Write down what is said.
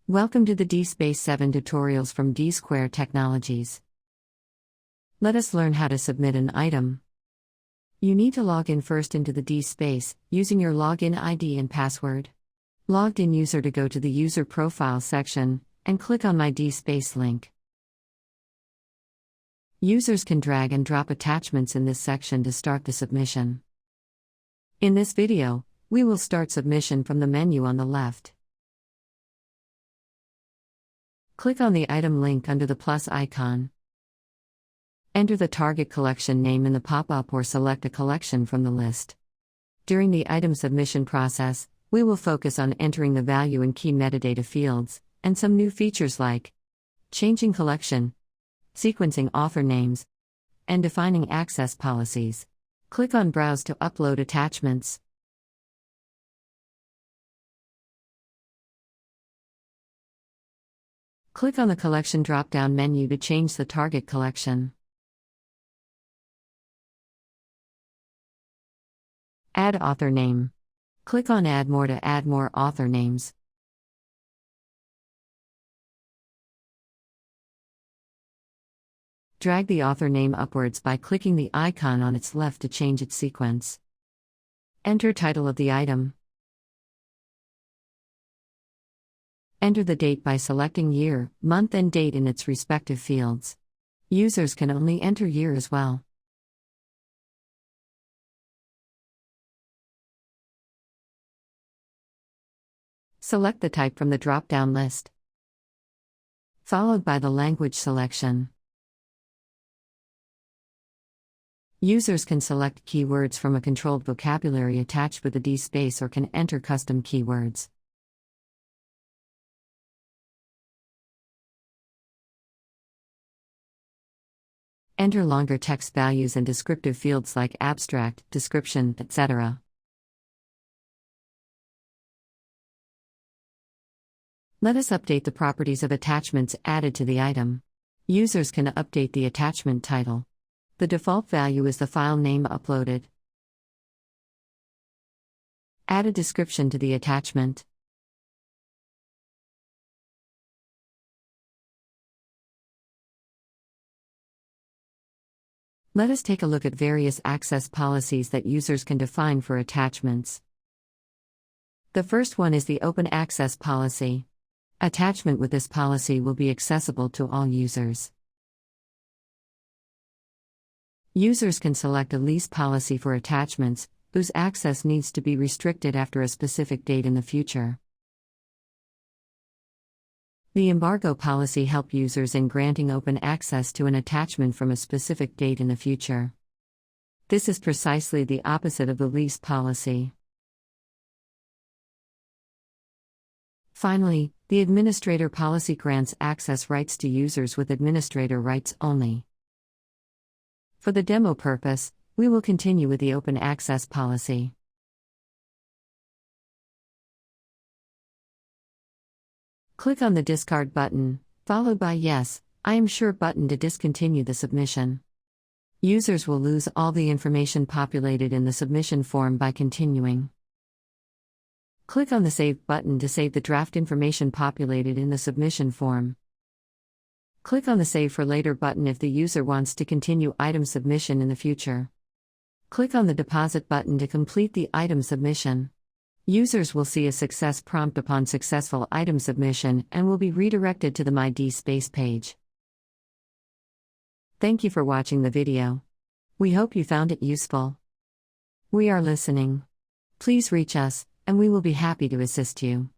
Welcome to the DSpace 7 tutorials from DSquare Technologies. Let us learn how to submit an item. You need to log in first into the DSpace, using your login ID and password. Logged in user to go to the User Profile section, and click on My DSpace link. Users can drag and drop attachments in this section to start the submission. In this video, we will start submission from the menu on the left. Click on the item link under the plus icon. Enter the target collection name in the pop-up or select a collection from the list. During the item submission process, we will focus on entering the value and key metadata fields, and some new features like changing collection, sequencing author names, and defining access policies. Click on Browse to upload attachments. Click on the Collection drop-down menu to change the target collection. Add author name. Click on Add More to add more author names. Drag the author name upwards by clicking the icon on its left to change its sequence. Enter title of the item. Enter the date by selecting year, month and date in its respective fields. Users can only enter year as well. Select the type from the drop-down list, followed by the language selection. Users can select keywords from a controlled vocabulary attached with the DSpace or can enter custom keywords. Enter longer text values and descriptive fields like abstract, description, etc. Let us update the properties of attachments added to the item. Users can update the attachment title. The default value is the file name uploaded. Add a description to the attachment. Let us take a look at various access policies that users can define for attachments. The first one is the Open Access Policy. Attachment with this policy will be accessible to all users. Users can select a lease policy for attachments, whose access needs to be restricted after a specific date in the future. The embargo policy helps users in granting open access to an attachment from a specific date in the future. This is precisely the opposite of the lease policy. Finally, the administrator policy grants access rights to users with administrator rights only. For the demo purpose, we will continue with the open access policy. Click on the Discard button, followed by Yes, I am sure button to discontinue the submission. Users will lose all the information populated in the submission form by continuing. Click on the Save button to save the draft information populated in the submission form. Click on the Save for Later button if the user wants to continue item submission in the future. Click on the Deposit button to complete the item submission. Users will see a success prompt upon successful item submission and will be redirected to the My DSpace page. Thank you for watching the video. We hope you found it useful. We are listening. Please reach us, and we will be happy to assist you.